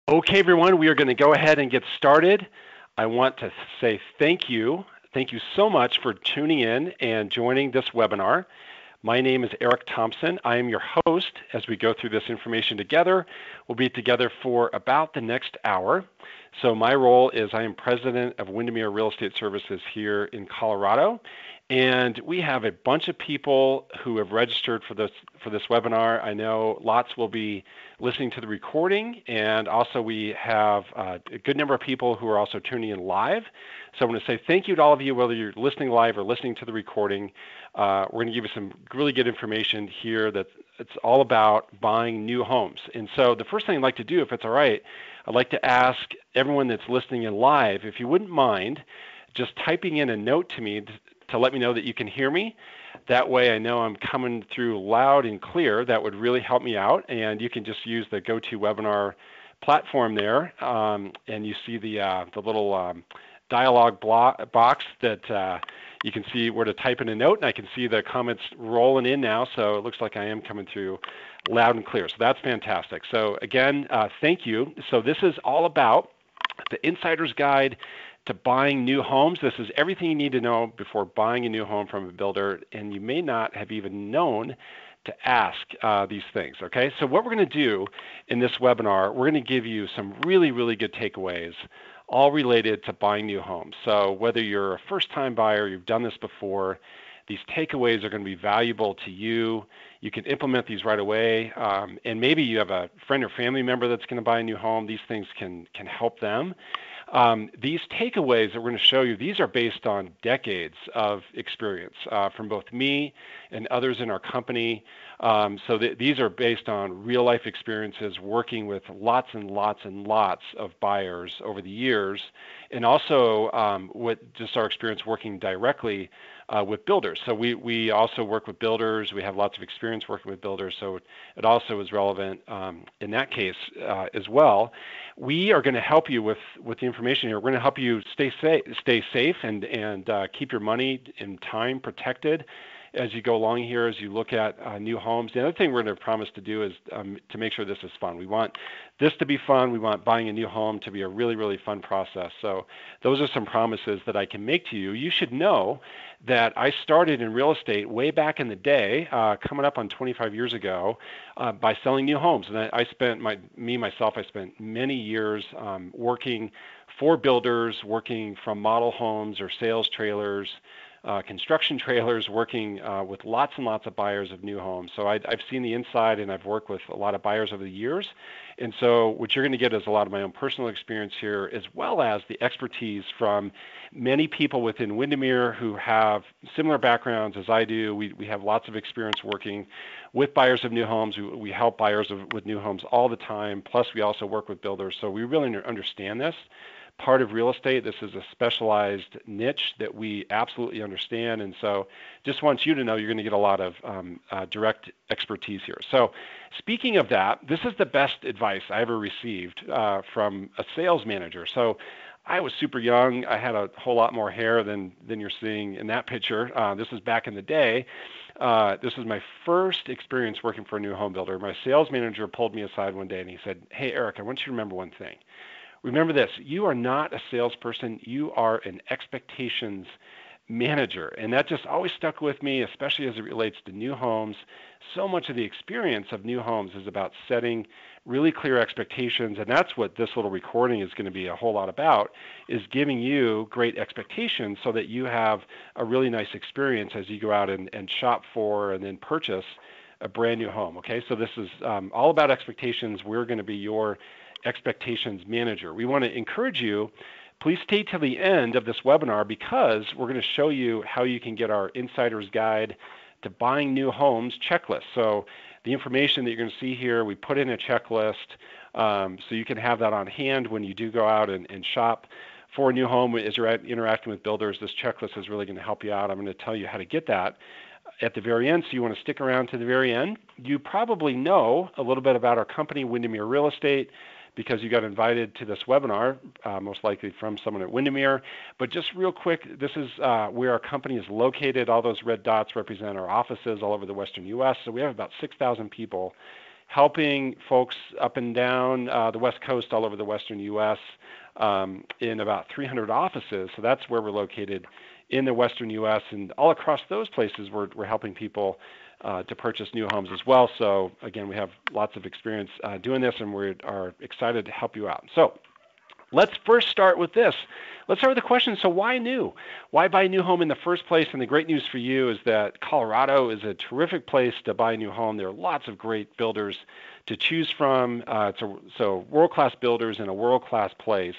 Okay, everyone, we are going to go ahead and get started. I want to say thank you. Thank you so much for tuning in and joining this webinar. My name is Eric Thompson. I am your host as we go through this information together. We'll be together for about the next hour. So my role is I am president of Windermere Real Estate Services here in Colorado. And we have a bunch of people who have registered for this webinar. I know lots will be listening to the recording, and also we have a good number of people who are also tuning in live. So I want to say thank you to all of you, whether you're listening live or listening to the recording. We're going to give you some really good information here that it's all about buying new homes. And so the first thing I'd like to do, if it's all right, I'd like to ask everyone that's listening in live, if you wouldn't mind just typing in a note to me to let me know that you can hear me. That way I know I'm coming through loud and clear. That would really help me out. And you can just use the GoToWebinar platform there. And you see the little dialog box that you can see where to type in a note. And I can see the comments rolling in now. So it looks like I am coming through loud and clear. So that's fantastic. So again, thank you. So this is all about the Insider's Guide to buying new homes. This is everything you need to know before buying a new home from a builder, and you may not have even known to ask these things, okay? So what we're going to do in this webinar, we're going to give you some really, really good takeaways, all related to buying new homes. So whether you're a first-time buyer, you've done this before, these takeaways are going to be valuable to you. You can implement these right away, and maybe you have a friend or family member that's going to buy a new home. These things can help them. These takeaways that we're going to show you, these are based on decades of experience from both me and others in our company. These are based on real life experiences working with lots and lots and lots of buyers over the years, and also with just our experience working directly with builders. So we also work with builders. We have lots of experience working with builders, so it also is relevant in that case as well. We are going to help you with the information here. We're going to help you stay safe and keep your money and time protected as you go along here, as you look at new homes. The other thing we're going to promise to do is to make sure this is fun. We want this to be fun. We want buying a new home to be a really, really fun process. So those are some promises that I can make to you. You should know that I started in real estate way back in the day, coming up on 25 years ago, by selling new homes. And I spent many years working for builders, working from model homes or sales trailers, construction trailers, working with lots and lots of buyers of new homes. So I've seen the inside, and I've worked with a lot of buyers over the years. And so what you're going to get is a lot of my own personal experience here, as well as the expertise from many people within Windermere who have similar backgrounds as I do. We have lots of experience working with buyers of new homes. We help buyers with new homes all the time. Plus, we also work with builders. So we really understand this part of real estate. This is a specialized niche that we absolutely understand. And so just want you to know you're going to get a lot of direct expertise here. So speaking of that, this is the best advice I ever received from a sales manager. So I was super young. I had a whole lot more hair than you're seeing in that picture. This is back in the day. This was my first experience working for a new home builder. My sales manager pulled me aside one day and he said, "Hey, Eric, I want you to remember one thing. Remember this, you are not a salesperson, you are an expectations manager." And that just always stuck with me, especially as it relates to new homes. So much of the experience of new homes is about setting really clear expectations, and that's what this little recording is going to be a whole lot about, is giving you great expectations so that you have a really nice experience as you go out and shop for and then purchase a brand new home. Okay, so this is all about expectations. We're going to be your expectations manager. We want to encourage you, please stay till the end of this webinar, because we're going to show you how you can get our Insider's Guide to Buying New Homes checklist. So the information that you're going to see here, we put in a checklist so you can have that on hand when you do go out and shop for a new home. As you're interacting with builders, this checklist is really going to help you out. I'm going to tell you how to get that at the very end, so you want to stick around to the very end. You probably know a little bit about our company, Windermere Real Estate, because you got invited to this webinar, most likely from someone at Windermere. But just real quick, this is where our company is located. All those red dots represent our offices all over the western U.S. So we have about 6,000 people helping folks up and down the West Coast, all over the Western U.S., in about 300 offices. So that's where we're located in the Western U.S. And all across those places, we're helping people to purchase new homes as well. So again, we have lots of experience doing this, and we are excited to help you out. So let's first start with this. Let's start with the question, so why new? Why buy a new home in the first place? And the great news for you is that Colorado is a terrific place to buy a new home. There are lots of great builders to choose from. So world-class builders in a world-class place.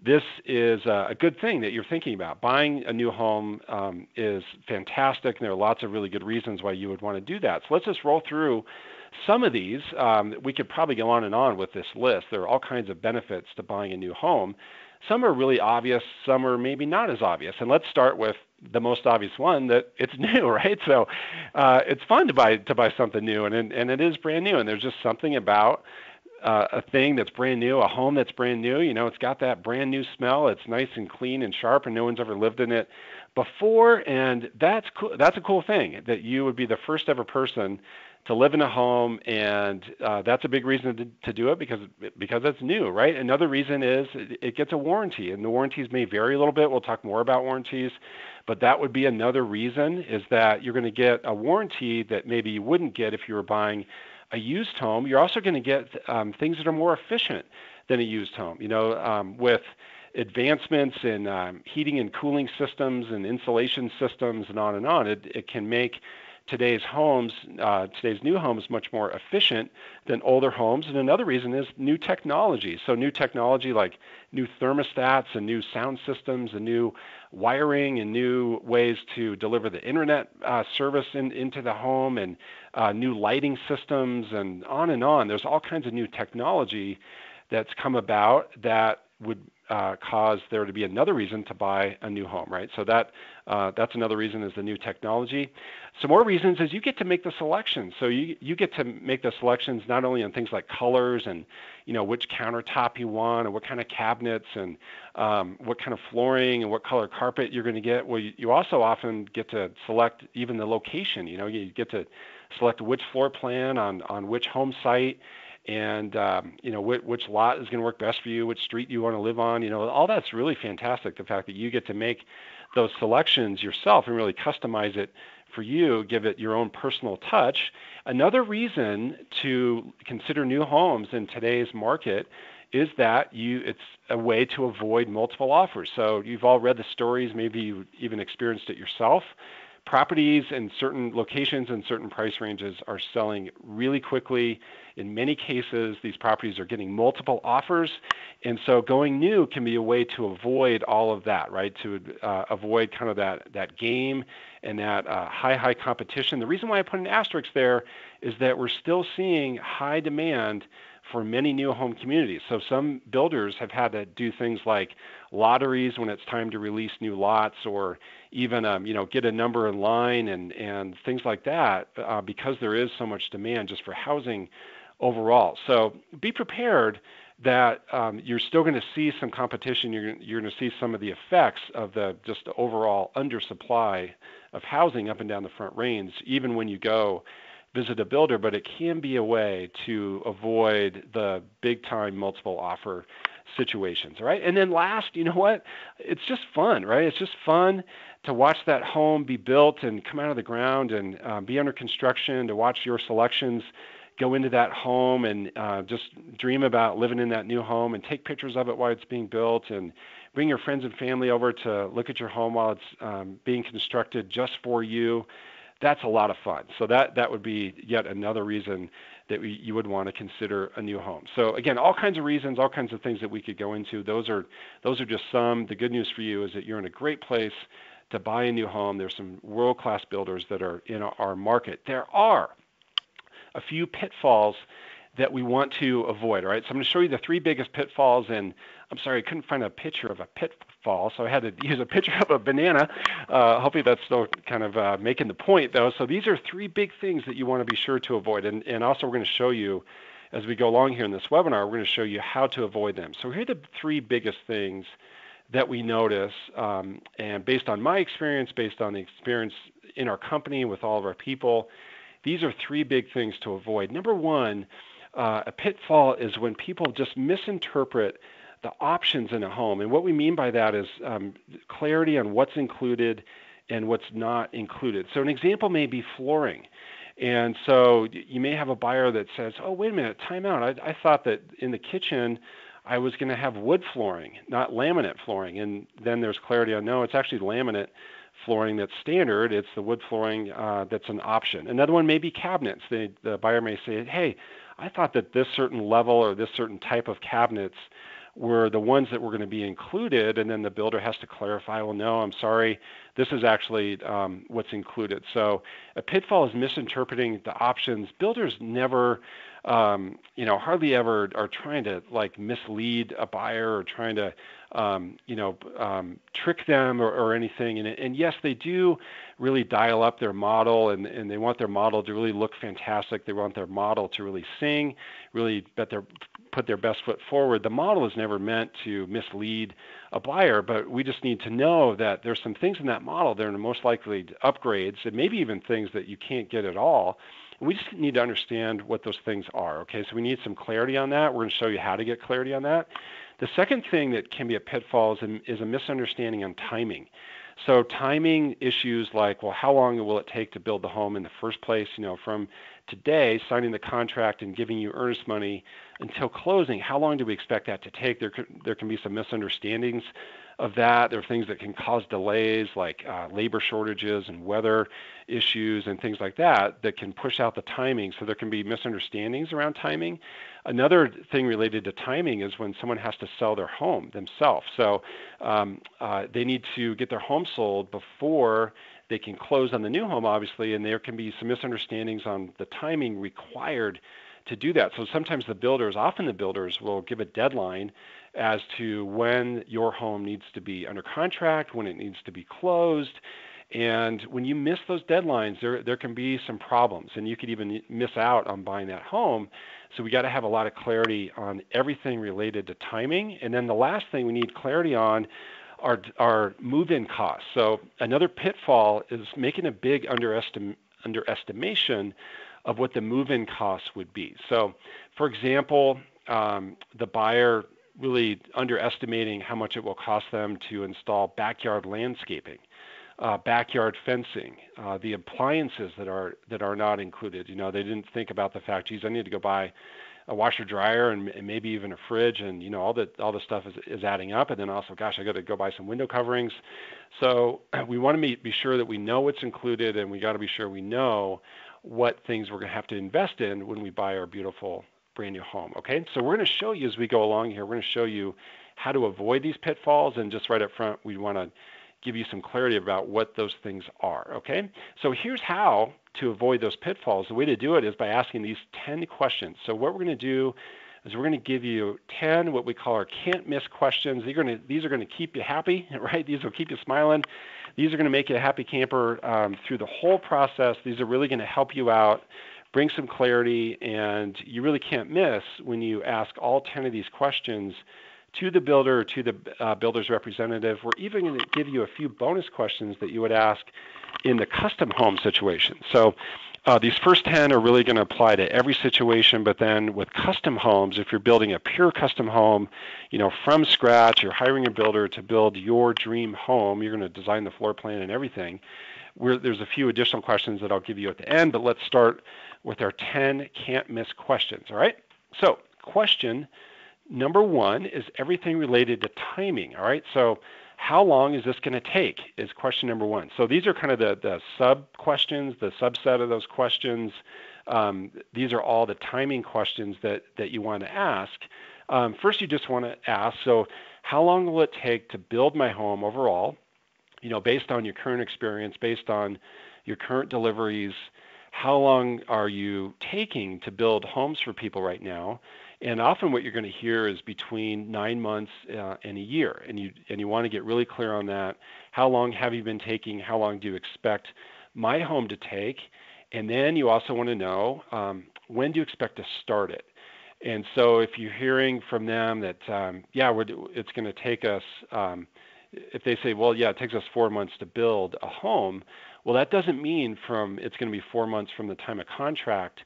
This is a good thing that you're thinking about. Buying a new home is fantastic, and there are lots of really good reasons why you would want to do that. So let's just roll through some of these. We could probably go on and on with this list. There are all kinds of benefits to buying a new home. Some are really obvious, some are maybe not as obvious. And let's start with the most obvious one, that it's new, right? So it's fun to buy something new, and it is brand new. And there's just something about a thing that's brand new, a home that's brand new. You know, it's got that brand new smell. It's nice and clean and sharp, and no one's ever lived in it before. And that's cool. That's a cool thing, that you would be the first ever person to live in a home, and that's a big reason to do it because it's new, right? Another reason is it gets a warranty, and the warranties may vary a little bit. We'll talk more about warranties, but that would be another reason, is that you're going to get a warranty that maybe you wouldn't get if you were buying a used home. You're also going to get things that are more efficient than a used home. You know, with advancements in heating and cooling systems and insulation systems and on, it can make today's new homes much more efficient than older homes. And another reason is new technology. So new technology like new thermostats and new sound systems and new wiring and new ways to deliver the internet service into the home, and new lighting systems, and on and on. There's all kinds of new technology that's come about that would cause there to be another reason to buy a new home, right? So that's another reason, is the new technology. Some more reasons is you get to make the selections. So you get to make the selections not only on things like colors and, you know, which countertop you want, and what kind of cabinets, and what kind of flooring, and what color carpet you're going to get. Well, you also often get to select even the location. You know, you get to select which floor plan on which home site, and you know, which lot is going to work best for you, which street you want to live on. You know, all that's really fantastic. The fact that you get to make those selections yourself and really customize it for you, give it your own personal touch. Another reason to consider new homes in today's market is that it's a way to avoid multiple offers. So you've all read the stories, maybe you've even experienced it yourself. Properties in certain locations and certain price ranges are selling really quickly. In many cases, these properties are getting multiple offers, and so going new can be a way to avoid all of that, right? To avoid kind of that game and that high competition. The reason why I put an asterisk there is that we're still seeing high demand for many new home communities. So some builders have had to do things like lotteries when it's time to release new lots, or even get a number in line and things like that, because there is so much demand just for housing overall. So be prepared that you're still going to see some competition. You're going to see some of the effects of the overall undersupply of housing up and down the Front Range, even when you go visit a builder, but it can be a way to avoid the big-time multiple offer situations, right? And then last, you know what? It's just fun, right? It's just fun to watch that home be built and come out of the ground and be under construction, to watch your selections go into that home, and just dream about living in that new home, and take pictures of it while it's being built, and bring your friends and family over to look at your home while it's being constructed just for you. That's a lot of fun. So that would be yet another reason that you would want to consider a new home. So again, all kinds of reasons, all kinds of things that we could go into. Those are just some. The good news for you is that you're in a great place to buy a new home. There's some world-class builders that are in our market. There are a few pitfalls that we want to avoid, all right? So I'm going to show you the three biggest pitfalls, and I'm sorry, I couldn't find a picture of a pitfall, so I had to use a picture of a banana. Hopefully that's still kind of making the point, though. So these are three big things that you want to be sure to avoid, and also we're going to show you, as we go along here in this webinar, we're going to show you how to avoid them. So here are the three biggest things that we notice, and based on my experience, based on the experience in our company with all of our people, these are three big things to avoid. Number one, a pitfall is when people just misinterpret the options in a home. And what we mean by that is clarity on what's included and what's not included. So an example may be flooring. And so you may have a buyer that says, oh, wait a minute, time out. I thought that in the kitchen I was going to have wood flooring, not laminate flooring. And then there's clarity on, no, it's actually laminate flooring that's standard. It's the wood flooring that's an option. Another one may be cabinets. The buyer may say, hey, I thought that this certain level or this certain type of cabinets were the ones that were going to be included, and then the builder has to clarify, well, no, I'm sorry, this is actually what's included. So a pitfall is misinterpreting the options. Builders never, hardly ever are trying to like mislead a buyer or trying to, trick them or anything. And yes, they do really dial up their model, and they want their model to really look fantastic. They want their model to really sing, really put their best foot forward. The model is never meant to mislead a buyer, but we just need to know that there's some things in that model that are most likely upgrades, and maybe even things that you can't get at all. And we just need to understand what those things are. Okay, so we need some clarity on that. We're going to show you how to get clarity on that. The second thing that can be a pitfall is a misunderstanding on timing. So timing issues like, well, how long will it take to build the home in the first place? From today, signing the contract and giving you earnest money until closing, how long do we expect that to take? There can be some misunderstandings of that. There are things that can cause delays like labor shortages and weather issues and things like that can push out the timing. So there can be misunderstandings around timing. Another thing related to timing is when someone has to sell their home themselves. So they need to get their home sold before they can close on the new home, obviously, and there can be some misunderstandings on the timing required to do that. So sometimes often the builders will give a deadline as to when your home needs to be under contract, when it needs to be closed. And when you miss those deadlines, there can be some problems, and you could even miss out on buying that home. So we got to have a lot of clarity on everything related to timing. And then the last thing we need clarity on are move-in costs. So another pitfall is making a big underestimation of what the move-in costs would be. So, for example, the buyer really underestimating how much it will cost them to install backyard landscaping, backyard fencing, the appliances that are not included. They didn't think about the fact, geez, I need to go buy a washer dryer and maybe even a fridge, and all the stuff is adding up. And then also, gosh, I got to go buy some window coverings. So we want to be sure that we know what's included, and we got to be sure we know what things we're going to have to invest in when we buy our beautiful brand new home. Okay, so we're going to show you as we go along here. We're going to show you how to avoid these pitfalls, and just right up front, we want to give you some clarity about what those things are. Okay, so here's how to avoid those pitfalls. The way to do it is by asking these 10 questions. So what we're going to do is we're going to give you 10 what we call our can't miss questions. These are going to keep you happy, right? These will keep you smiling. These are going to make you a happy camper through the whole process. These are really going to help you out, bring some clarity, and you really can't miss when you ask all 10 of these questions to the builder or to the builder's representative. We're even going to give you a few bonus questions that you would ask in the custom home situation. So these first 10 are really going to apply to every situation, but then with custom homes, if you're building a pure custom home, from scratch, you're hiring a builder to build your dream home, you're going to design the floor plan and everything. There's a few additional questions that I'll give you at the end, but let's start with our 10 can't miss questions, all right? So question number 1 is everything related to timing, all right? So how long is this going to take is question number 1. So these are kind of the sub-questions, the subset of those questions. These are all the timing questions that you want to ask. First, you just want to ask, so how long will it take to build my home overall, based on your current experience, based on your current deliveries? How long are you taking to build homes for people right now? And often what you're going to hear is between 9 months and a year, and you want to get really clear on that. How long have you been taking? How long do you expect my home to take? And then you also want to know, when do you expect to start it? And so if you're hearing from them that, it's going to take us, if they say, well, yeah, it takes us 4 months to build a home, Well, that doesn't mean it's going to be 4 months from the time of contract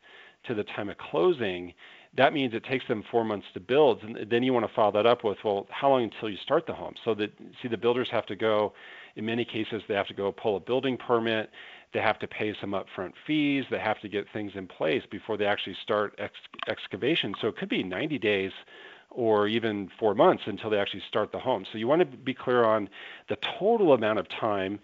to the time of closing. That means it takes them 4 months to build, and then you want to follow that up with, well, how long until you start the home? So that, see, the builders have to go, in many cases, they have to go pull a building permit, they have to pay some upfront fees, they have to get things in place before they actually start excavation. So it could be 90 days or even 4 months until they actually start the home. So you want to be clear on the total amount of time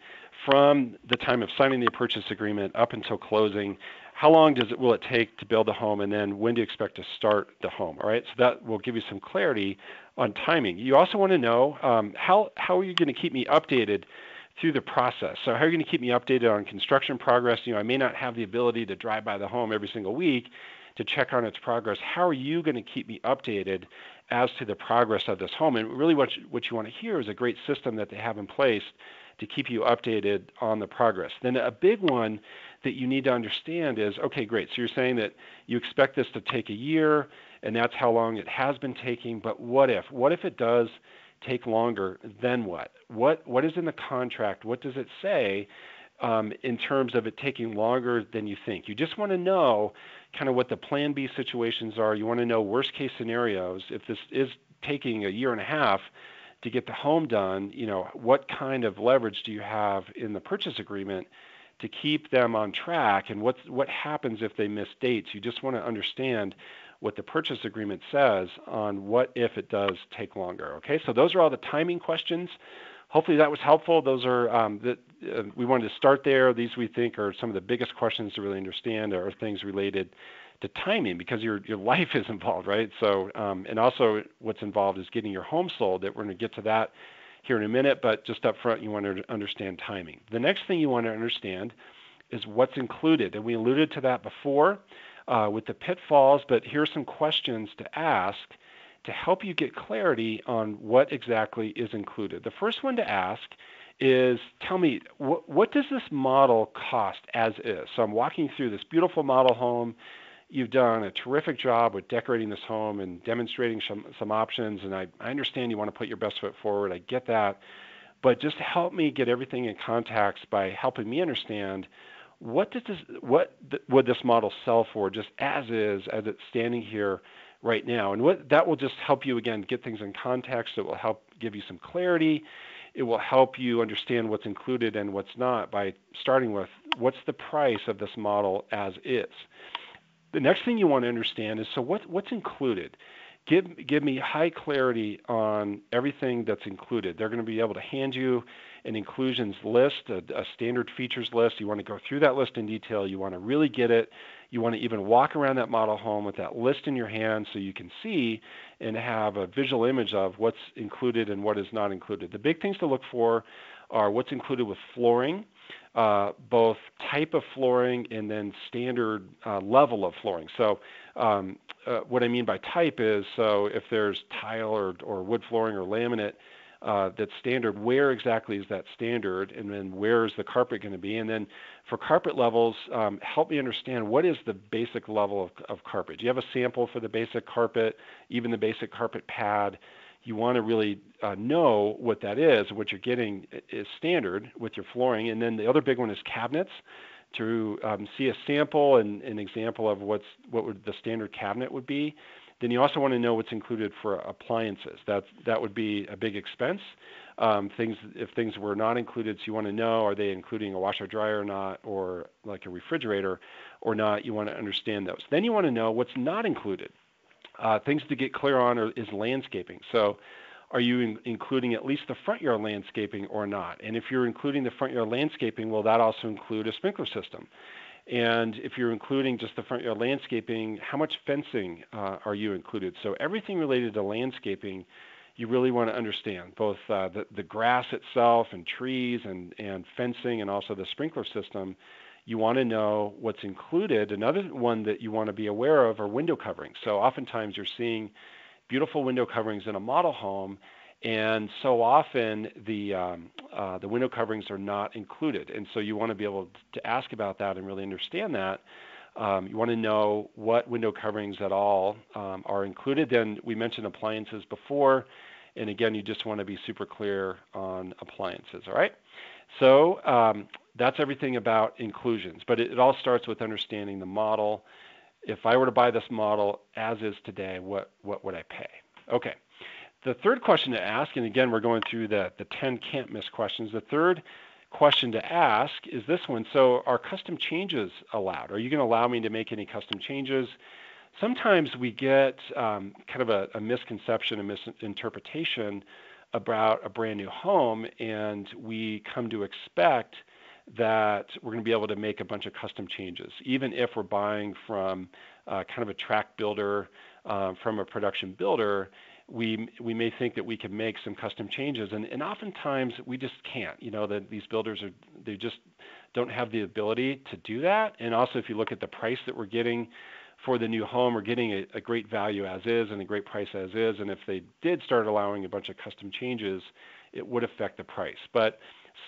from the time of signing the purchase agreement up until closing. How long will it take to build the home, and then when do you expect to start the home? All right, so that will give you some clarity on timing. You also want to know how are you going to keep me updated through the process? So how are you going to keep me updated on construction progress? I may not have the ability to drive by the home every single week to check on its progress. How are you going to keep me updated as to the progress of this home? And really what you want to hear is a great system that they have in place to keep you updated on the progress. Then a big one that you need to understand is, okay, great. So you're saying that you expect this to take a year, and that's how long it has been taking, but what if? What if it does take longer? Then what? What is in the contract? What does it say in terms of it taking longer than you think? You just want to know kind of what the plan B situations are. You want to know worst case scenarios. If this is taking a year and a half to get the home done, what kind of leverage do you have in the purchase agreement to keep them on track, and what happens if they miss dates? You just want to understand what the purchase agreement says on what if it does take longer. Okay, so those are all the timing questions. Hopefully that was helpful. Those are we wanted to start there. These we think are some of the biggest questions to really understand are things related to timing, because your life is involved, right? So and also what's involved is getting your home sold. That we're going to get to that here in a minute, but just up front you want to understand timing. The next thing you want to understand is what's included, and we alluded to that before with the pitfalls, but here are some questions to ask to help you get clarity on what exactly is included. The first one to ask is, tell me, what does this model cost as is? So I'm walking through this beautiful model home. You've done a terrific job with decorating this home and demonstrating some options, and I understand you want to put your best foot forward. I get that. But just help me get everything in context by helping me understand what would this model sell for just as is, as it's standing here right now. And that will just help you, again, get things in context. It will help give you some clarity. It will help you understand what's included and what's not by starting with what's the price of this model as is. The next thing you want to understand is, so what's included? Give me high clarity on everything that's included. They're going to be able to hand you an inclusions list, a standard features list. You want to go through that list in detail. You want to really get it. You want to even walk around that model home with that list in your hand so you can see and have a visual image of what's included and what is not included. The big things to look for are what's included with flooring, both type of flooring and then standard level of flooring. So what I mean by type is, so if there's tile or wood flooring or laminate that's standard, where exactly is that standard, and then where is the carpet going to be? And then for carpet levels, help me understand what is the basic level of carpet. Do you have a sample for the basic carpet, even the basic carpet pad? You want to really know what that is. What you're getting is standard with your flooring. And then the other big one is cabinets. To see a sample and an example of what would the standard cabinet would be. Then you also want to know what's included for appliances. That would be a big expense. If things were not included, so you want to know, are they including a washer dryer or not, or like a refrigerator or not? You want to understand those. Then you want to know what's not included. Things to get clear on is landscaping. So are you including at least the front yard landscaping or not? And if you're including the front yard landscaping, will that also include a sprinkler system? And if you're including just the front yard landscaping, how much fencing are you included? So everything related to landscaping, you really want to understand, both the grass itself and trees and fencing and also the sprinkler system. You want to know what's included. Another one that you want to be aware of are window coverings. So oftentimes you're seeing beautiful window coverings in a model home, and so often the window coverings are not included. And so you want to be able to ask about that and really understand that. You want to know what window coverings at all are included. Then we mentioned appliances before. And again, you just want to be super clear on appliances, all right? So that's everything about inclusions, but it all starts with understanding the model. If I were to buy this model as is today, what would I pay? Okay. The third question to ask, and again, we're going through the 10 can't miss questions. The third question to ask is this one. So are custom changes allowed? Are you going to allow me to make any custom changes? Sometimes we get kind of a misconception, a misinterpretation about a brand new home, and we come to expect that we're going to be able to make a bunch of custom changes, even if we're buying from kind of a track builder, from a production builder. We may think that we can make some custom changes, and oftentimes we just can't. That these builders they just don't have the ability to do that. And also, if you look at the price that we're getting for the new home, we're getting a great value as is and a great price as is. And if they did start allowing a bunch of custom changes, it would affect the price. But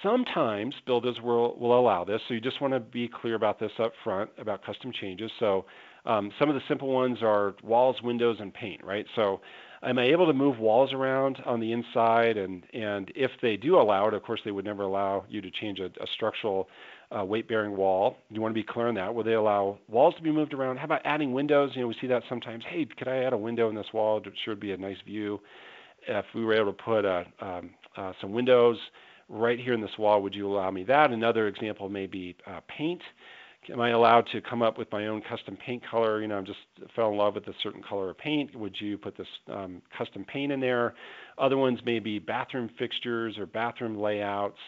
sometimes builders will allow this, so you just want to be clear about this up front, about custom changes. So some of the simple ones are walls, windows, and paint, right? So am I able to move walls around on the inside? And if they do allow it, of course, they would never allow you to change a structural weight-bearing wall. You want to be clear on that. Will they allow walls to be moved around? How about adding windows? We see that sometimes. Hey, could I add a window in this wall? It should be a nice view. If we were able to put some windows right here in this wall, would you allow me that? Another example may be paint. Am I allowed to come up with my own custom paint color? I'm just fell in love with a certain color of paint. Would you put this custom paint in there? Other ones may be bathroom fixtures or bathroom layouts,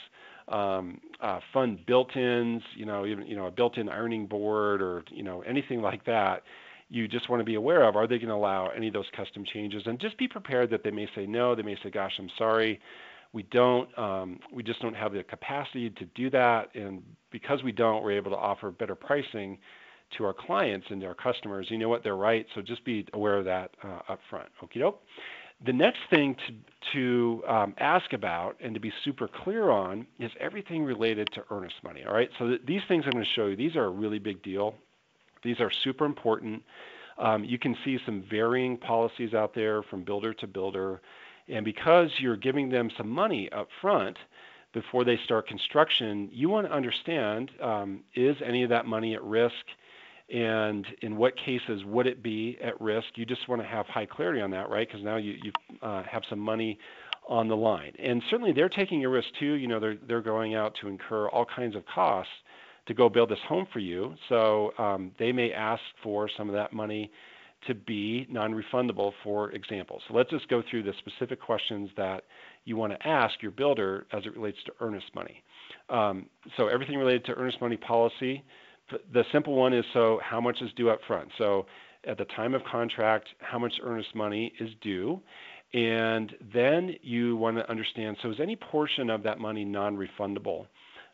fun built-ins, even a built-in ironing board or anything like that. You just want to be aware of, are they going to allow any of those custom changes? And just be prepared that they may say no. They may say, gosh, I'm sorry. We just don't have the capacity to do that. And because we don't, we're able to offer better pricing to our clients and to our customers. You know what? They're right. So just be aware of that up front. Okie doke. The next thing to ask about and to be super clear on is everything related to earnest money. All right. So these things I'm going to show you, these are a really big deal. These are super important. You can see some varying policies out there from builder to builder. And because you're giving them some money up front before they start construction, you want to understand, is any of that money at risk? And in what cases would it be at risk? You just want to have high clarity on that, right? Because now you have some money on the line. And certainly they're taking a risk too. They're going out to incur all kinds of costs to go build this home for you. So they may ask for some of that money to be non-refundable, for example. So let's just go through the specific questions that you want to ask your builder as it relates to earnest money. So everything related to earnest money policy. The simple one is, so how much is due up front? So at the time of contract, how much earnest money is due? And then you want to understand, so is any portion of that money non-refundable?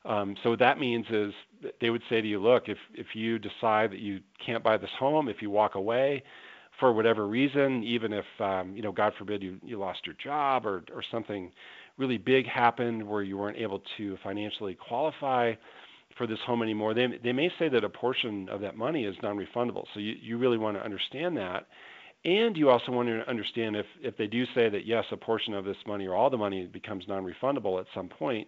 So what that means is they would say to you, look, if you decide that you can't buy this home, if you walk away for whatever reason, even if, God forbid you lost your job or something really big happened where you weren't able to financially qualify for this home anymore, they may say that a portion of that money is non-refundable. So you really want to understand that. And you also want to understand if they do say that, yes, a portion of this money or all the money becomes non-refundable at some point,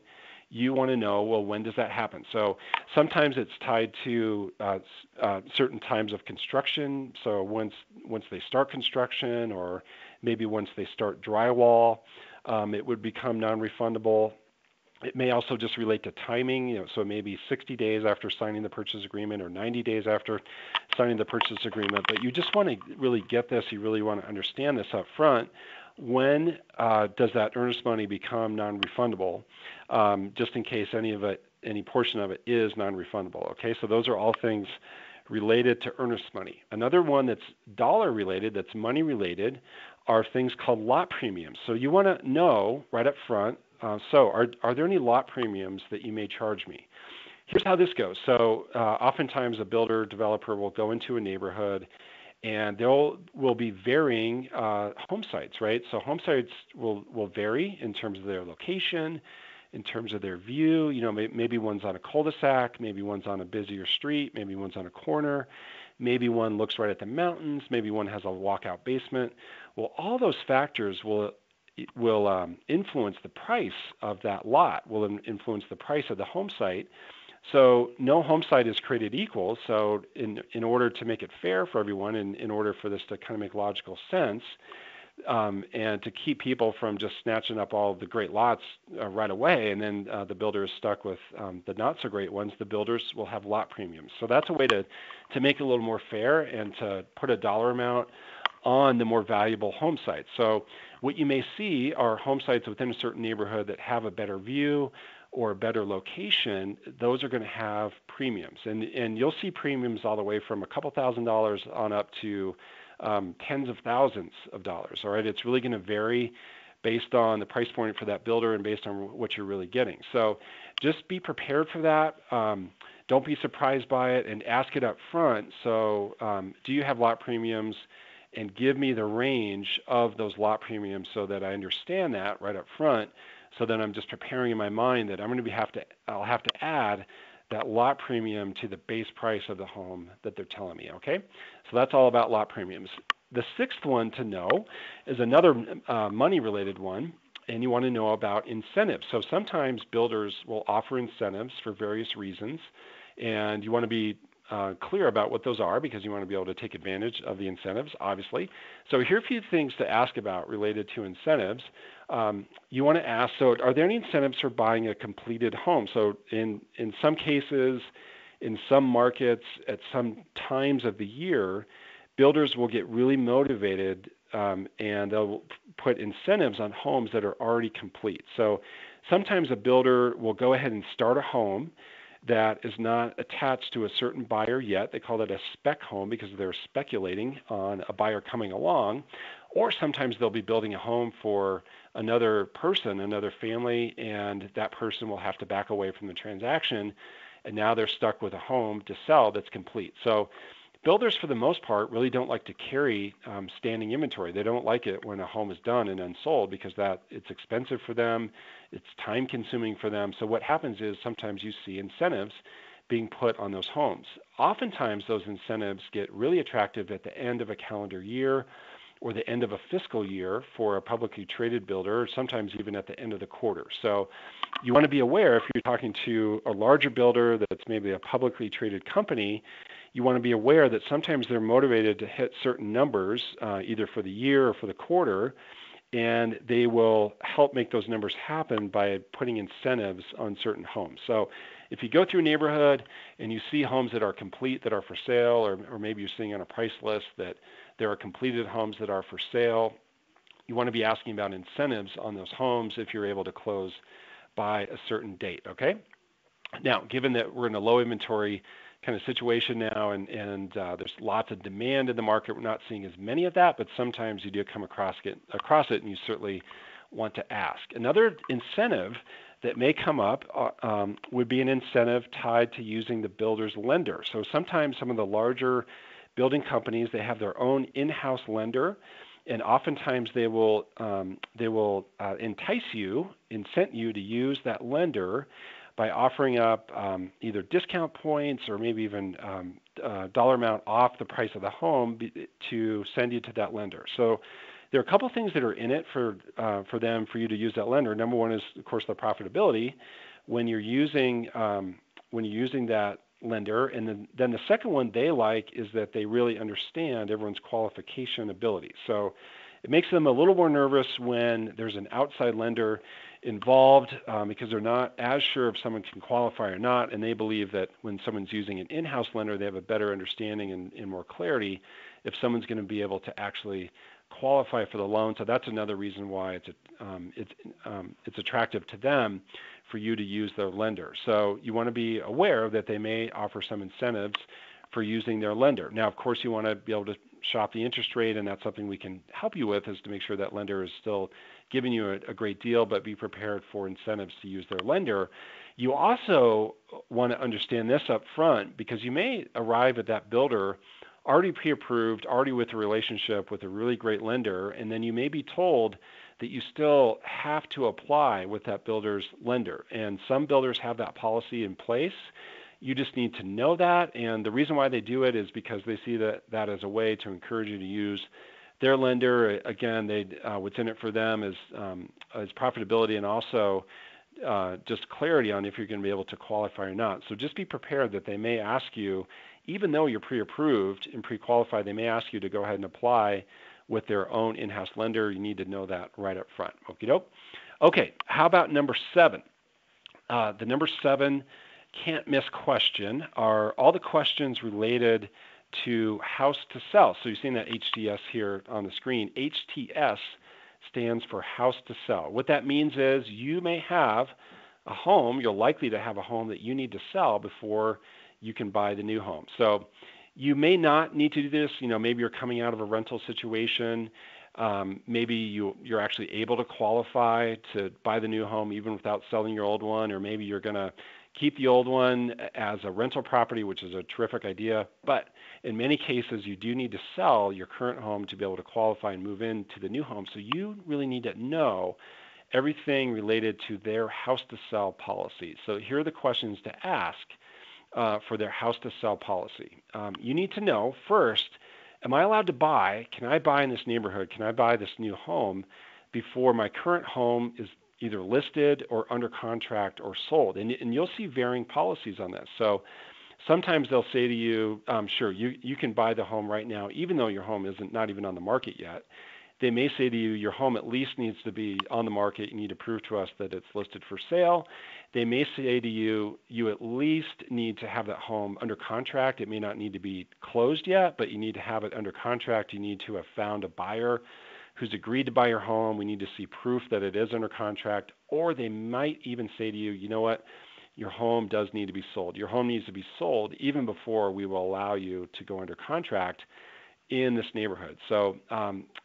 you want to know, well, when does that happen? So sometimes it's tied to certain times of construction. So once they start construction, or maybe once they start drywall, it would become non-refundable. It may also just relate to timing, so maybe 60 days after signing the purchase agreement or 90 days after signing the purchase agreement. But you just want to really get this. You really want to understand this up front. When does that earnest money become non-refundable, just in case any portion of it is non-refundable? Okay, so those are all things related to earnest money. Another one that's dollar related, that's money related, are things called lot premiums. So you want to know right up front, so are there any lot premiums that you may charge me? Here's how this goes. So oftentimes a builder developer will go into a neighborhood and there will be varying home sites, right? So home sites will vary in terms of their location, in terms of their view. Maybe one's on a cul-de-sac, maybe one's on a busier street, maybe one's on a corner, maybe one looks right at the mountains, maybe one has a walkout basement. Well, all those factors will influence the price of that lot, will influence the price of the home site. So no home site is created equal. So in order to make it fair for everyone, and in order for this to kind of make logical sense, and to keep people from just snatching up all of the great lots right away, and then the builder is stuck with the not so great ones, the builders will have lot premiums. So that's a way to make it a little more fair and to put a dollar amount on the more valuable home sites. So what you may see are home sites within a certain neighborhood that have a better view or a better location. Those are going to have premiums, and you'll see premiums all the way from a couple $1,000s on up to tens of thousands of dollars. All right, it's really going to vary based on the price point for that builder and based on what you're really getting. So just be prepared for that. Don't be surprised by it, and ask it up front. So do you have lot premiums? And give me the range of those lot premiums so that I understand that right up front, so that I'm just preparing in my mind that I'll have to add that lot premium to the base price of the home that they're telling me, okay? So that's all about lot premiums. The sixth one to know is another money-related one, and you want to know about incentives. So sometimes builders will offer incentives for various reasons, and you want to be clear about what those are, because you want to be able to take advantage of the incentives, obviously. So here are a few things to ask about related to incentives. You want to ask, so are there any incentives for buying a completed home? So in some cases, in some markets, at some times of the year, builders will get really motivated and they'll put incentives on homes that are already complete. So sometimes a builder will go ahead and start a home that is not attached to a certain buyer yet. They call that a spec home because they're speculating on a buyer coming along. Or sometimes they'll be building a home for another person, another family, and that person will have to back away from the transaction, and now they're stuck with a home to sell that's complete. So builders, for the most part, really don't like to carry standing inventory. They don't like it when a home is done and unsold, because it's expensive for them, it's time consuming for them. So what happens is sometimes you see incentives being put on those homes. Oftentimes those incentives get really attractive at the end of a calendar year or the end of a fiscal year for a publicly traded builder, or sometimes even at the end of the quarter. So you want to be aware, if you're talking to a larger builder that's maybe a publicly traded company, you want to be aware that sometimes they're motivated to hit certain numbers, either for the year or for the quarter, and they will help make those numbers happen by putting incentives on certain homes. So if you go through a neighborhood and you see homes that are complete, that are for sale, or maybe you're seeing on a price list that there are completed homes that are for sale, you want to be asking about incentives on those homes if you're able to close by a certain date, okay? Now, given that we're in a low inventory kind of situation now, and there's lots of demand in the market, we're not seeing as many of that, but sometimes you do come across it, and you certainly want to ask. Another incentive that may come up would be an incentive tied to using the builder's lender. So sometimes some of the larger building companies, they have their own in-house lender, and oftentimes they will incent you to use that lender by offering up either discount points or maybe even dollar amount off the price of the home to send you to that lender. So there are a couple things that are in it for you to use that lender. Number one is, of course, the profitability when you're using that lender, and then the second one they like is that they really understand everyone's qualification ability. So it makes them a little more nervous when there's an outside lender involved because they're not as sure if someone can qualify or not, and they believe that when someone's using an in-house lender, they have a better understanding and more clarity if someone's going to be able to actually qualify for the loan. So that's another reason why it's attractive to them for you to use their lender. So you want to be aware that they may offer some incentives for using their lender. Now, of course, you want to be able to shop the interest rate, and that's something we can help you with, is to make sure that lender is still giving you a great deal, but be prepared for incentives to use their lender. You also want to understand this up front, because you may arrive at that builder already pre-approved, already with a relationship with a really great lender, and then you may be told that you still have to apply with that builder's lender. And some builders have that policy in place. You just need to know that, and the reason why they do it is because they see that as a way to encourage you to use their lender, again, what's in it for them is profitability and also just clarity on if you're going to be able to qualify or not. So just be prepared that they may ask you, even though you're pre-approved and pre-qualified, they may ask you to go ahead and apply with their own in-house lender. You need to know that right up front. Okie doke. Okay, how about number 7? The number 7 can't miss question are all the questions related to house to sell. So you're seeing that HTS here on the screen. HTS stands for house to sell. What that means is you may have a home, you're likely to have a home that you need to sell before you can buy the new home. So you may not need to do this. Maybe you're coming out of a rental situation. Maybe you're actually able to qualify to buy the new home even without selling your old one, or maybe you're going to keep the old one as a rental property, which is a terrific idea. But in many cases, you do need to sell your current home to be able to qualify and move into the new home. So you really need to know everything related to their house to sell policy. So here are the questions to ask for their house to sell policy. You need to know first, am I allowed to buy? Can I buy in this neighborhood? Can I buy this new home before my current home is either listed or under contract or sold? And you'll see varying policies on this. So sometimes they'll say to you, sure, you can buy the home right now, even though your home isn't not even on the market yet. They may say to you, your home at least needs to be on the market. You need to prove to us that it's listed for sale. They may say to you, you at least need to have that home under contract. It may not need to be closed yet, but you need to have it under contract. You need to have found a buyer who's agreed to buy your home. We need to see proof that it is under contract. Or they might even say to you, you know what, your home does need to be sold. Your home needs to be sold even before we will allow you to go under contract in this neighborhood. So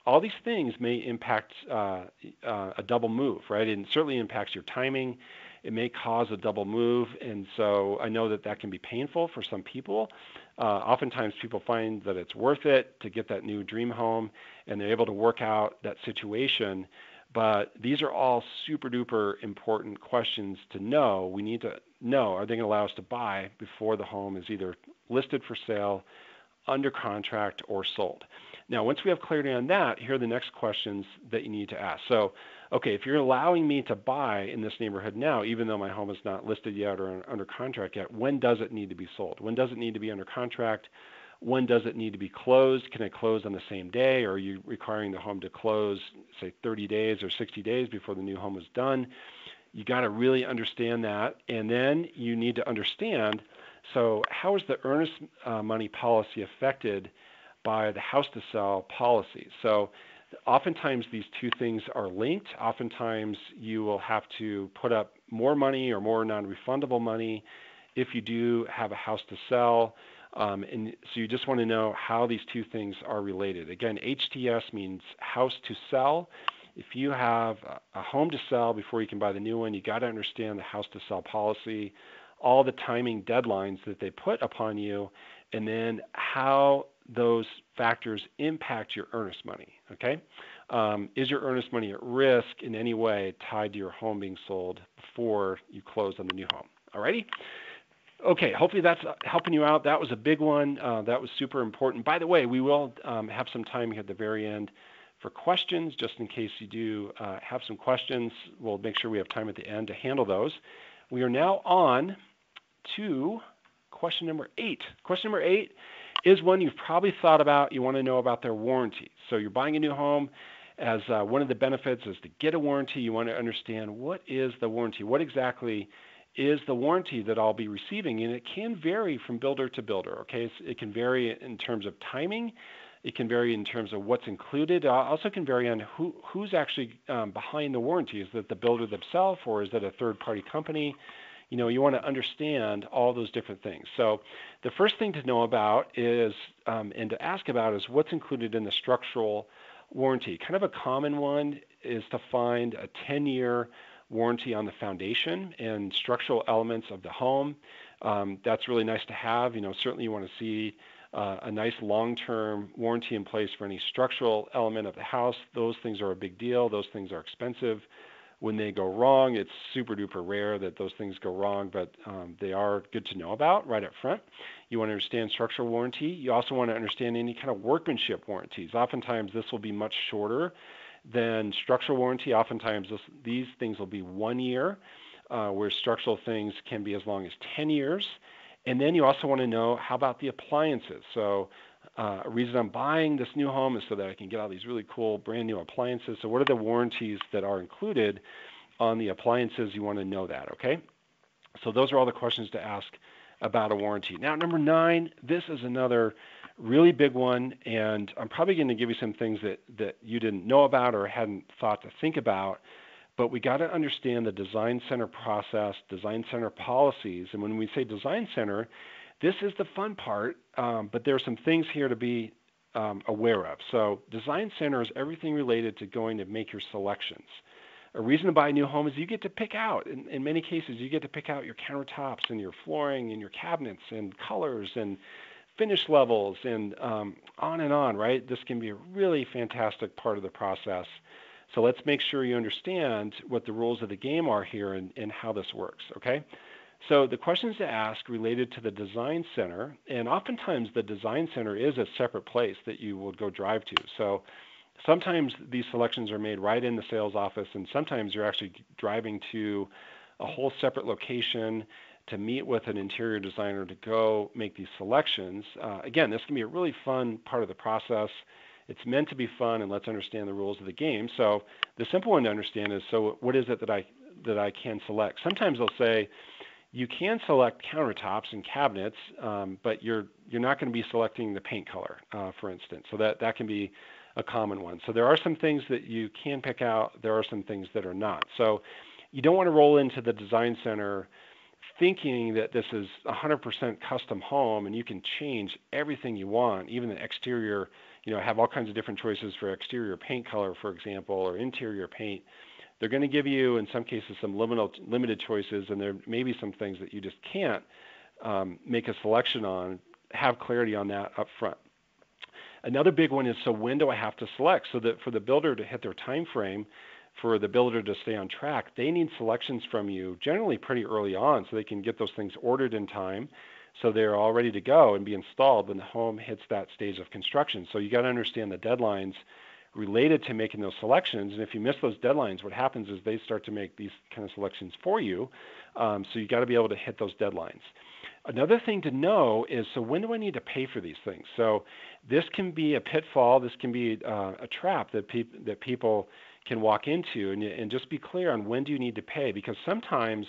all these things may impact a double move, right? And it certainly impacts your timing. It may cause a double move. And so I know that can be painful for some people. Oftentimes people find that it's worth it to get that new dream home, and they're able to work out that situation. But these are all super duper important questions to know. We need to know, are they going to allow us to buy before the home is either listed for sale, under contract, or sold? Now, once we have clarity on that, here are the next questions that you need to ask. So, okay, if you're allowing me to buy in this neighborhood now, even though my home is not listed yet or under contract yet, when does it need to be sold? When does it need to be under contract? When does it need to be closed? Can it close on the same day? Or are you requiring the home to close, say, 30 days or 60 days before the new home is done? You got to really understand that. And then you need to understand, so how is the earnest money policy affected by the house to sell policy? So oftentimes these two things are linked. Oftentimes you will have to put up more money or more non-refundable money if you do have a house to sell. And so you just want to know how these two things are related. Again, HTS means house to sell. If you have a home to sell before you can buy the new one, you got to understand the house to sell policy, all the timing deadlines that they put upon you, and then how those factors impact your earnest money, okay? Is your earnest money at risk in any way tied to your home being sold before you close on the new home? All righty? Okay, hopefully that's helping you out. That was a big one. That was super important. By the way, we will have some time here at the very end for questions, just in case you do have some questions. We'll make sure we have time at the end to handle those. We are now on to question number 8. Question number 8 is one you've probably thought about. You want to know about their warranty. So you're buying a new home. As one of the benefits is to get a warranty. You want to understand, what is the warranty? What exactly is the warranty that I'll be receiving? And it can vary from builder to builder. Okay, it can vary in terms of timing. It can vary in terms of what's included. Also can vary on who's actually behind the warranty. Is that the builder themselves, or is that a third-party company? You want to understand all those different things. So the first thing to know about is, and to ask about, is what's included in the structural warranty. Kind of a common one is to find a 10-year warranty on the foundation and structural elements of the home. That's really nice to have. Certainly you want to see a nice long-term warranty in place for any structural element of the house. Those things are a big deal. Those things are expensive. when they go wrong. It's super duper rare that those things go wrong, but they are good to know about right up front. You want to understand structural warranty. You also want to understand any kind of workmanship warranties. Oftentimes this will be much shorter than structural warranty. Oftentimes these things will be 1 year, where structural things can be as long as 10 years. And then you also want to know, how about the appliances? So a reason I'm buying this new home is so that I can get all these really cool brand new appliances. So what are the warranties that are included on the appliances? You want to know that, okay? So those are all the questions to ask about a warranty. Now, number 9, this is another really big one, and I'm probably going to give you some things that you didn't know about or hadn't thought to think about, but we got to understand the design center process, design center policies. And when we say design center, this is the fun part, but there are some things here to be aware of. So design center is everything related to going to make your selections. A reason to buy a new home is you get to pick out, in many cases, you get to pick out your countertops and your flooring and your cabinets and colors and finish levels and on, right? This can be a really fantastic part of the process. So let's make sure you understand what the rules of the game are here and how this works, okay? So the questions to ask related to the design center, and oftentimes the design center is a separate place that you will go drive to. So sometimes these selections are made right in the sales office, and sometimes you're actually driving to a whole separate location to meet with an interior designer to go make these selections. Again, this can be a really fun part of the process. It's meant to be fun, and let's understand the rules of the game. So the simple one to understand is, so what is it that I can select? Sometimes they'll say you can select countertops and cabinets, but you're not going to be selecting the paint color, for instance. So that can be a common one. So there are some things that you can pick out. There are some things that are not. So you don't want to roll into the design center thinking that this is 100% custom home and you can change everything you want, even the exterior, have all kinds of different choices for exterior paint color, for example, or interior paint. They're going to give you, in some cases, some limited choices, and there may be some things that you just can't make a selection on. Have clarity on that up front. Another big one is, so when do I have to select? So that for the builder to hit their time frame, for the builder to stay on track, they need selections from you generally pretty early on so they can get those things ordered in time so they're all ready to go and be installed when the home hits that stage of construction. So you got to understand the deadlines related to making those selections. And if you miss those deadlines, what happens is they start to make these kind of selections for you. So you got to be able to hit those deadlines. Another thing to know is, so when do I need to pay for these things? So this can be a pitfall. This can be a trap that people can walk into. And just be clear on when do you need to pay, because sometimes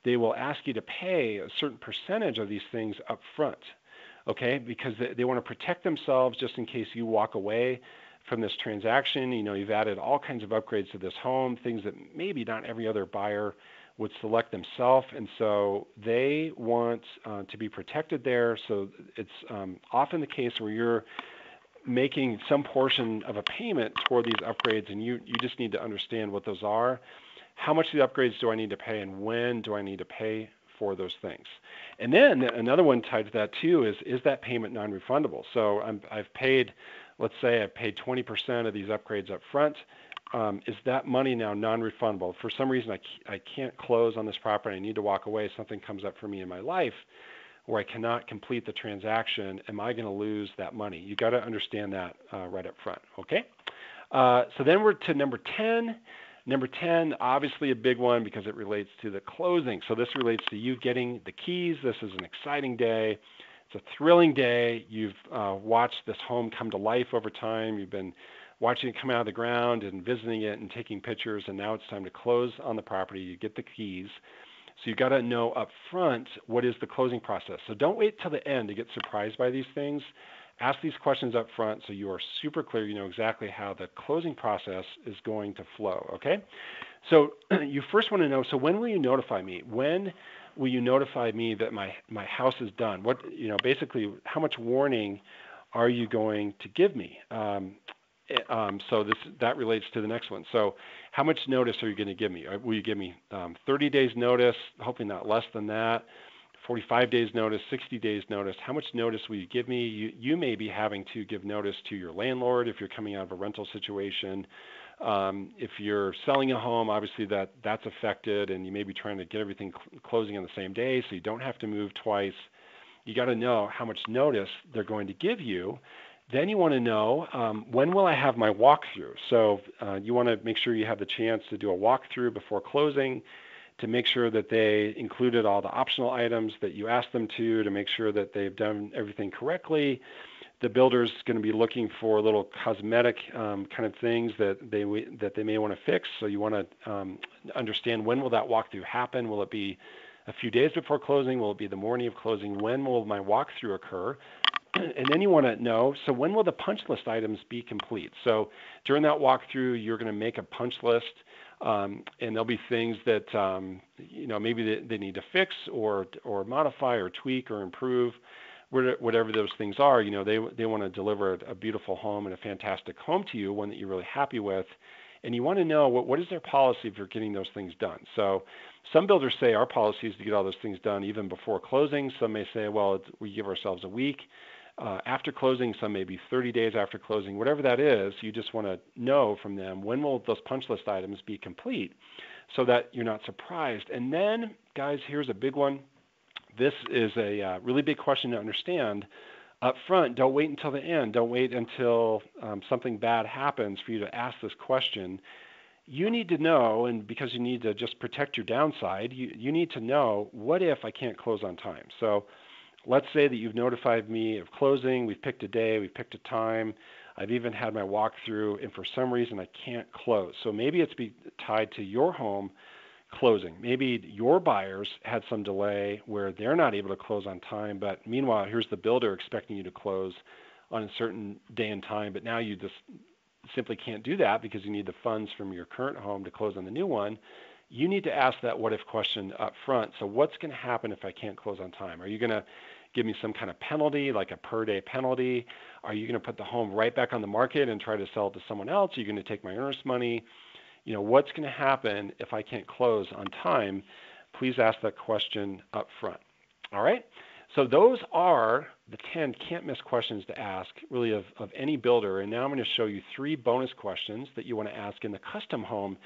they will ask you to pay a certain percentage of these things up front, okay? Because they want to protect themselves just in case you walk away from this transaction. You've added all kinds of upgrades to this home, things that maybe not every other buyer would select themselves, and so they want to be protected there. So it's often the case where you're making some portion of a payment toward these upgrades, and you just need to understand what those are. How much of the upgrades do I need to pay, and when do I need to pay for those things? And then another one tied to that too is that payment non-refundable? So I've paid, let's say I paid 20% of these upgrades up front. Is that money now non-refundable? For some reason I can't close on this property, I need to walk away, something comes up for me in my life where I cannot complete the transaction, am I going to lose that money? You got to understand that right up front, okay? So then we're to number 10. Number 10, obviously a big one because it relates to the closing. So this relates to you getting the keys. This is an exciting day. It's a thrilling day. You've watched this home come to life over time. You've been watching it come out of the ground and visiting it and taking pictures, and now it's time to close on the property. You get the keys. So you've got to know up front what is the closing process. So don't wait till the end to get surprised by these things. Ask these questions up front so you are super clear, you know exactly how the closing process is going to flow, okay? So you first want to know, so when will you notify me? When will you notify me that my house is done? What, basically, how much warning are you going to give me? So that relates to the next one. So how much notice are you going to give me? Will you give me 30 days notice, hopefully not less than that, 45 days notice, 60 days notice? How much notice will you give me? You may be having to give notice to your landlord if you're coming out of a rental situation. If you're selling a home, obviously that's affected, and you may be trying to get everything closing on the same day so you don't have to move twice. You got to know how much notice they're going to give you. Then you want to know, when will I have my walkthrough? So you want to make sure you have the chance to do a walkthrough before closing, to make sure that they included all the optional items that you asked them to make sure that they've done everything correctly. The builder's going to be looking for little cosmetic kind of things that they may want to fix. So you want to understand, when will that walkthrough happen? Will it be a few days before closing? Will it be the morning of closing? When will my walkthrough occur? And then you want to know, so when will the punch list items be complete? So during that walkthrough, you're going to make a punch list, and there'll be things that maybe they need to fix or modify or tweak or improve. Whatever those things are, they want to deliver a beautiful home and a fantastic home to you, one that you're really happy with. And you want to know what is their policy for getting those things done. So some builders say our policy is to get all those things done even before closing. Some may say, well, we give ourselves a week after closing. Some may be 30 days after closing. Whatever that is, you just want to know from them, when will those punch list items be complete, so that you're not surprised. And then, guys, here's a big one. This is a really big question to understand up front. Don't wait until the end. Don't wait until something bad happens for you to ask this question. You need to know, and because you need to just protect your downside, you need to know, what if I can't close on time? So let's say that you've notified me of closing. We've picked a day. We've picked a time. I've even had my walkthrough, and for some reason I can't close. So maybe it's tied to your home closing. Maybe your buyers had some delay where they're not able to close on time, but meanwhile, here's the builder expecting you to close on a certain day and time, but now you just simply can't do that because you need the funds from your current home to close on the new one. You need to ask that what if question up front. So what's going to happen if I can't close on time? Are you going to give me some kind of penalty, like a per day penalty? Are you going to put the home right back on the market and try to sell it to someone else? Are you going to take my earnest money? What's going to happen if I can't close on time? Please ask that question up front. All right? So those are the 10 can't miss questions to ask, really, of any builder. And now I'm going to show you 3 bonus questions that you want to ask in the custom home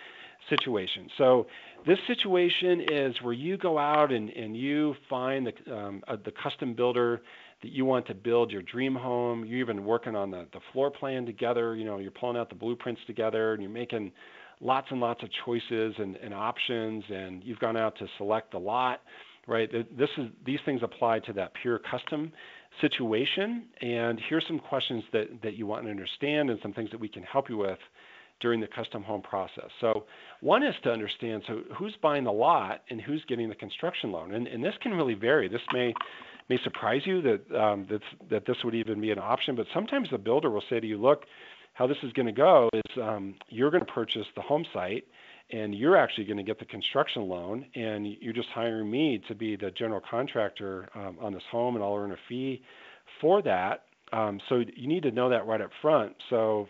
situation. So this situation is where you go out and you find the custom builder that you want to build your dream home. You're even working on the floor plan together. You're pulling out the blueprints together, and you're making lots and lots of choices and options, and you've gone out to select the lot, right? These things apply to that pure custom situation. And here's some questions that you want to understand, and some things that we can help you with during the custom home process. So one is to understand, so who's buying the lot and who's getting the construction loan? And this can really vary. This may surprise you that this would even be an option, but sometimes the builder will say to you, look, how this is going to go is you're going to purchase the home site, and you're actually going to get the construction loan, and you're just hiring me to be the general contractor on this home, and I'll earn a fee for that. So you need to know that right up front. So,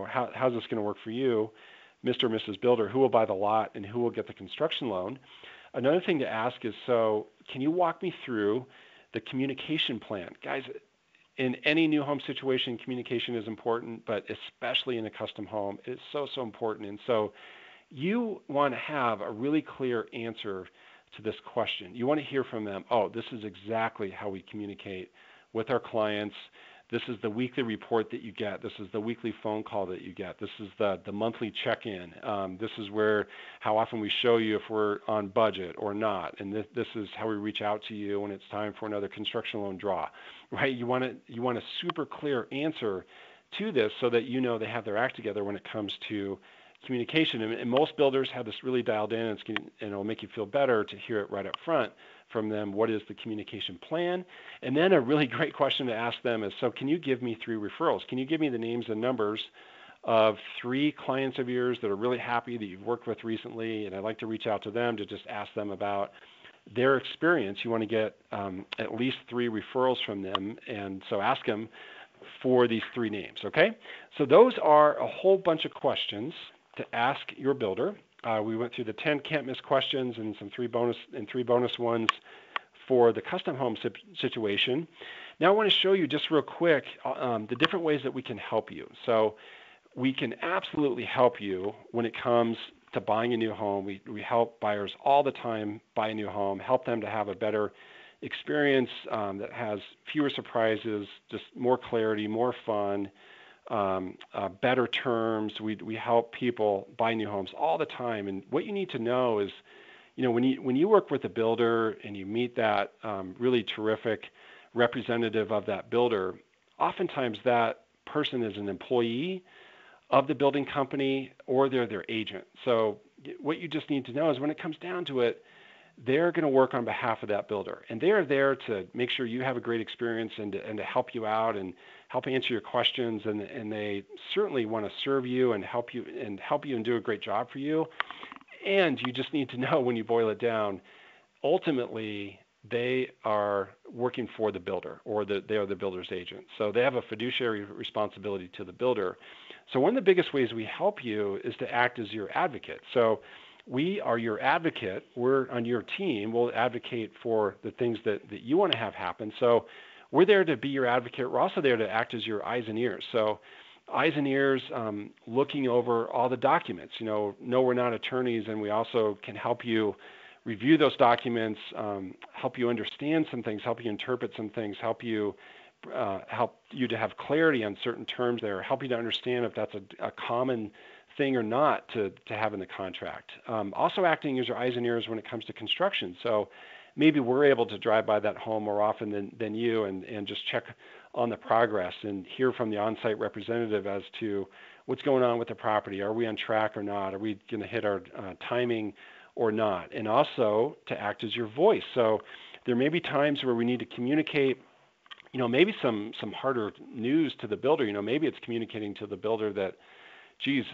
how's this going to work for you, Mr. or Mrs. Builder? Who will buy the lot and who will get the construction loan? Another thing to ask is, so can you walk me through the communication plan? Guys, in any new home situation, communication is important, but especially in a custom home, it's so important. And so you want to have a really clear answer to this question. You want to hear from them, oh, this is exactly how we communicate with our clients. This is the weekly report that you get. This is the weekly phone call that you get. This is the monthly check-in. This is how often we show you if we're on budget or not. And this is how we reach out to you when it's time for another construction loan draw, right? You want a super clear answer to this so that they have their act together when it comes to communication. And most builders have this really dialed in, and it'll make you feel better to hear it right up front from them. What is the communication plan? And then a really great question to ask them is, so can you give me 3 referrals? Can you give me the names and numbers of 3 clients of yours that are really happy that you've worked with recently? And I'd like to reach out to them to just ask them about their experience. You want to get at least 3 referrals from them. And so ask them for these 3 names, okay? So those are a whole bunch of questions to ask your builder. We went through the 10 can't miss questions and 3 bonus ones for the custom home situation. Now I want to show you just real quick the different ways that we can help you. So we can absolutely help you when it comes to buying a new home. We help buyers all the time buy a new home, help them to have a better experience that has fewer surprises, just more clarity, more fun, better terms. We help people buy new homes all the time. And what you need to know is, when you work with a builder and you meet that really terrific representative of that builder, oftentimes that person is an employee of the building company or they're their agent. So what you just need to know is when it comes down to it, they're going to work on behalf of that builder, and they're there to make sure you have a great experience and to help you out and help answer your questions. And they certainly want to serve you and help you and do a great job for you. And you just need to know, when you boil it down, ultimately they are working for the builder, or they are the builder's agent. So they have a fiduciary responsibility to the builder. So one of the biggest ways we help you is to act as your advocate. So we are your advocate. We're on your team. We'll advocate for the things that you want to have happen. So we're there to be your advocate. We're also there to act as your eyes and ears. So eyes and ears, looking over all the documents. No, we're not attorneys, and we also can help you review those documents, help you understand some things, help you interpret some things, help you to have clarity on certain terms there, help you to understand if that's a common thing or not to have in the contract. Also acting as your eyes and ears when it comes to construction. So maybe we're able to drive by that home more often than you and just check on the progress and hear from the on-site representative as to what's going on with the property. Are we on track or not? Are we going to hit our timing or not? And also to act as your voice. So there may be times where we need to communicate, maybe some harder news to the builder. Maybe it's communicating to the builder that, geez,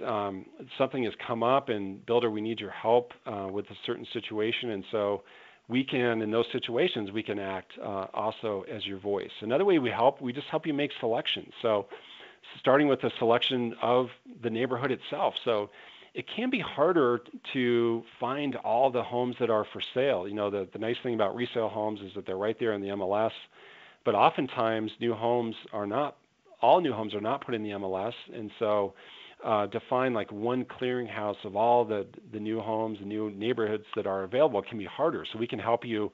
something has come up, and builder, we need your help with a certain situation. And so we can, in those situations, we can act also as your voice. Another way we just help you make selections. So starting with the selection of the neighborhood itself. So it can be harder to find all the homes that are for sale. The nice thing about resale homes is that they're right there in the MLS, but oftentimes all new homes are not put in the MLS. And so to find like one clearinghouse of all the new homes and new neighborhoods that are available can be harder. So we can help you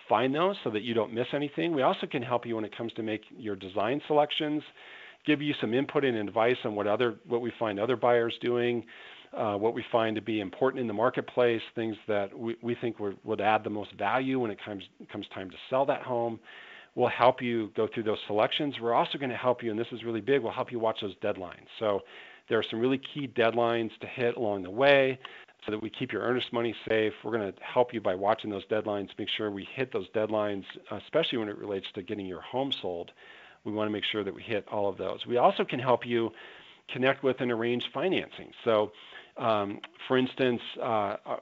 find those so that you don't miss anything. We also can help you when it comes to make your design selections, give you some input and advice on what we find other buyers doing, what we find to be important in the marketplace, things that we think would add the most value when it comes time to sell that home. We'll help you go through those selections. We're also going to help you, and this is really big, we'll help you watch those deadlines. So there are some really key deadlines to hit along the way so that we keep your earnest money safe. We're going to help you by watching those deadlines, make sure we hit those deadlines, especially when it relates to getting your home sold. We want to make sure that we hit all of those. We also can help you connect with and arrange financing. So, for instance,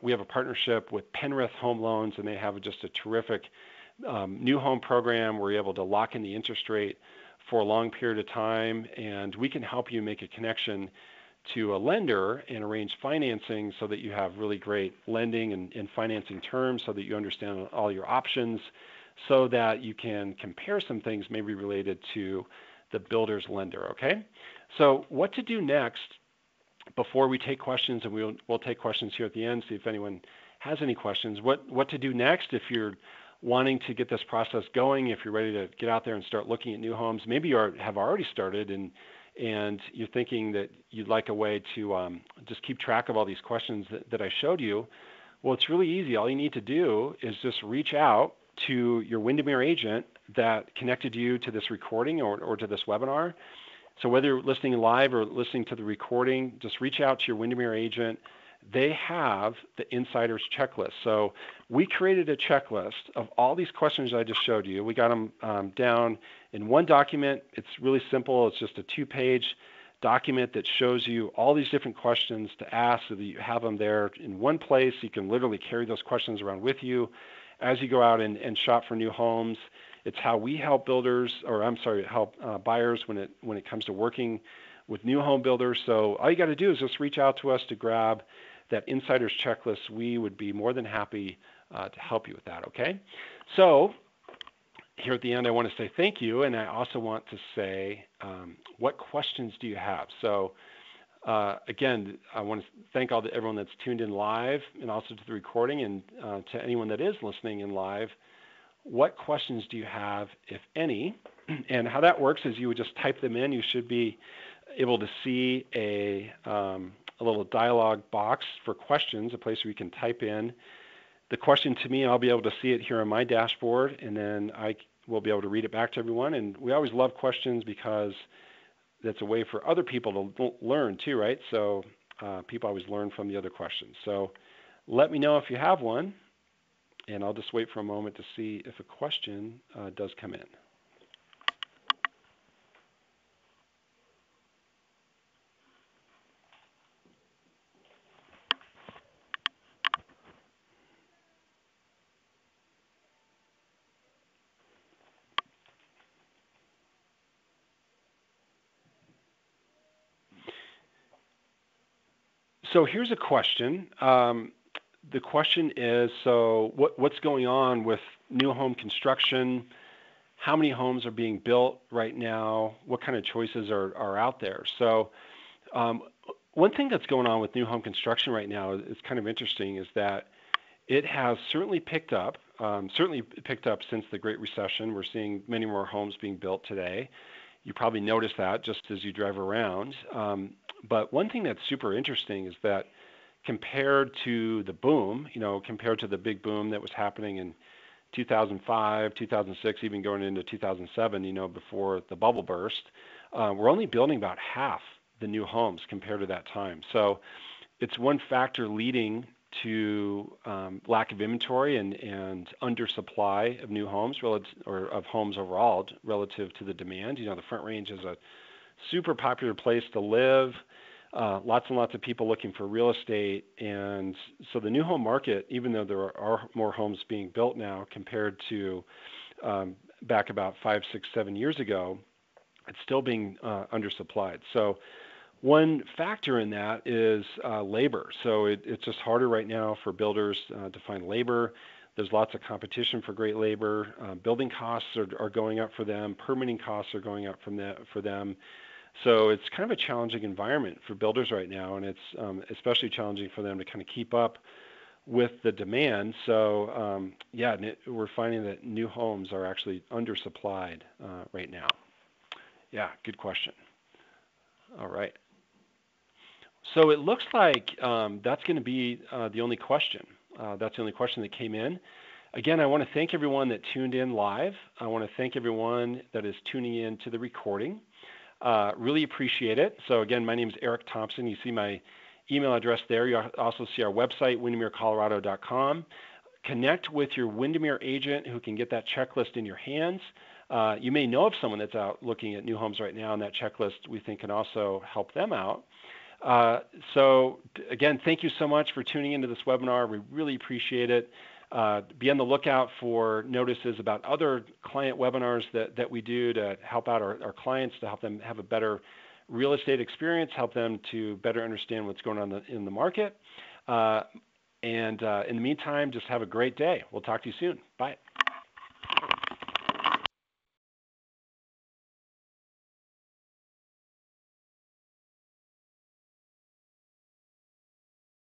we have a partnership with Penrith Home Loans, and they have just a terrific new home program. We're able to lock in the interest rate for a long period of time, and we can help you make a connection to a lender and arrange financing so that you have really great lending and financing terms, so that you understand all your options, so that you can compare some things maybe related to the builder's lender, okay? So what to do next before we take questions, and we'll take questions here at the end, see if anyone has any questions. What to do next if you're wanting to get this process going, if you're ready to get out there and start looking at new homes. Maybe you have already started and you're thinking that you'd like a way to just keep track of all these questions that I showed you. Well, it's really easy. All you need to do is just reach out to your Windermere agent that connected you to this recording or to this webinar. So whether you're listening live or listening to the recording, just reach out to your Windermere agent. They have the Insider's Checklist. So we created a checklist of all these questions I just showed you. We got them down in one document. It's really simple. It's just a 2-page document that shows you all these different questions to ask so that you have them there in one place. You can literally carry those questions around with you as you go out and shop for new homes. It's how we help help buyers when it comes to working with new home builders. So all you got to do is just reach out to us to grab that Insider's Checklist. We would be more than happy to help you with that, okay? So here at the end, I want to say thank you, and I also want to say what questions do you have? So again, I want to thank everyone that's tuned in live and also to the recording, and to anyone that is listening in live. What questions do you have, if any? And how that works is you would just type them in. You should be able to see a little dialog box for questions, a place where you can type in the question to me. I'll be able to see it here on my dashboard, and then I will be able to read it back to everyone. And we always love questions because that's a way for other people to learn too, right? So people always learn from the other questions. So let me know if you have one, and I'll just wait for a moment to see if a question does come in. So here's a question. The question is, so what's going on with new home construction? How many homes are being built right now? What kind of choices are out there? So one thing that's going on with new home construction right now is kind of interesting, is that it has certainly picked up since the Great Recession. We're seeing many more homes being built today. You probably noticed that just as you drive around. But one thing that's super interesting is that compared to the boom, compared to the big boom that was happening in 2005, 2006, even going into 2007, before the bubble burst, we're only building about half the new homes compared to that time. So it's one factor leading to lack of inventory and undersupply of new homes, or of homes overall, relative to the demand. The Front Range is a super popular place to live. Lots and lots of people looking for real estate. And so the new home market, even though there are more homes being built now compared to back about 5, 6, 7 years ago, it's still being undersupplied. So one factor in that is labor. So it's just harder right now for builders to find labor. There's lots of competition for great labor. Building costs are going up for them. Permitting costs are going up for them. So it's kind of a challenging environment for builders right now, and it's especially challenging for them to kind of keep up with the demand. So we're finding that new homes are actually undersupplied right now. Yeah, good question. All right. So it looks like that's going to be the only question. That's the only question that came in. Again, I want to thank everyone that tuned in live. I want to thank everyone that is tuning in to the recording. Really appreciate it. So again, my name is Eric Thompson. You see my email address there. You also see our website, windermerecolorado.com. Connect with your Windermere agent who can get that checklist in your hands. You may know of someone that's out looking at new homes right now, and that checklist we think can also help them out. So again, thank you so much for tuning into this webinar. We really appreciate it. Be on the lookout for notices about other client webinars that we do to help out our clients, to help them have a better real estate experience, help them to better understand what's going on in the market. And in the meantime, just have a great day. We'll talk to you soon. Bye.